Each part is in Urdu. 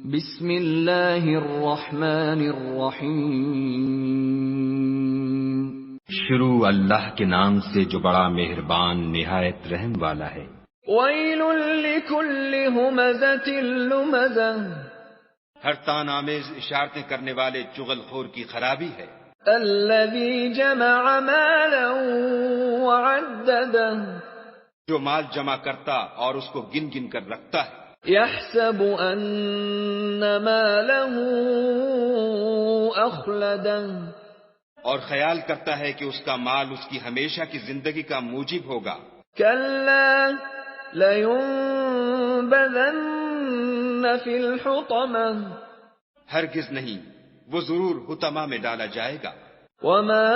بسم اللہ الرحمن الرحیم۔ شروع اللہ کے نام سے جو بڑا مہربان نہایت رحم والا ہے۔ ویل لکل ہمزۃ لمزہ، ہر طعن آمیز اشارتیں کرنے والے چغل خور کی خرابی ہے۔ الذی جمع مالا وعددہ، جو مال جمع کرتا اور اس کو گن گن کر رکھتا ہے۔ یحسب ان مالہ اخلدہ، اور خیال کرتا ہے کہ اس کا مال اس کی ہمیشہ کی زندگی کا موجب ہوگا۔ کلا لینبذن فی الحطمہ، ہرگز نہیں، وہ ضرور حطمہ میں ڈالا جائے گا۔ وما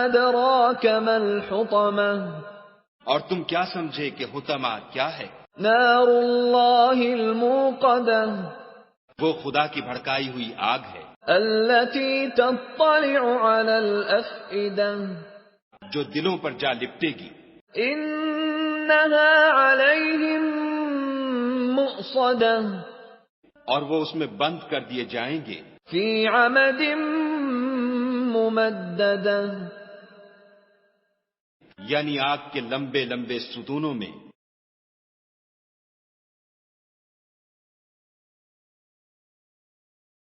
ادراک ما الحطمہ، اور تم کیا سمجھے کہ حطمہ کیا ہے؟ نار اللہ الموقدہ، وہ خدا کی بھڑکائی ہوئی آگ ہے۔ التي تطلع على الافئدہ، جو دلوں پر جا لپٹے گی۔ انها علیہم مؤصدہ، اور وہ اس میں بند کر دیے جائیں گے۔ فی عمد ممددہ، یعنی آگ کے لمبے لمبے ستونوں میں۔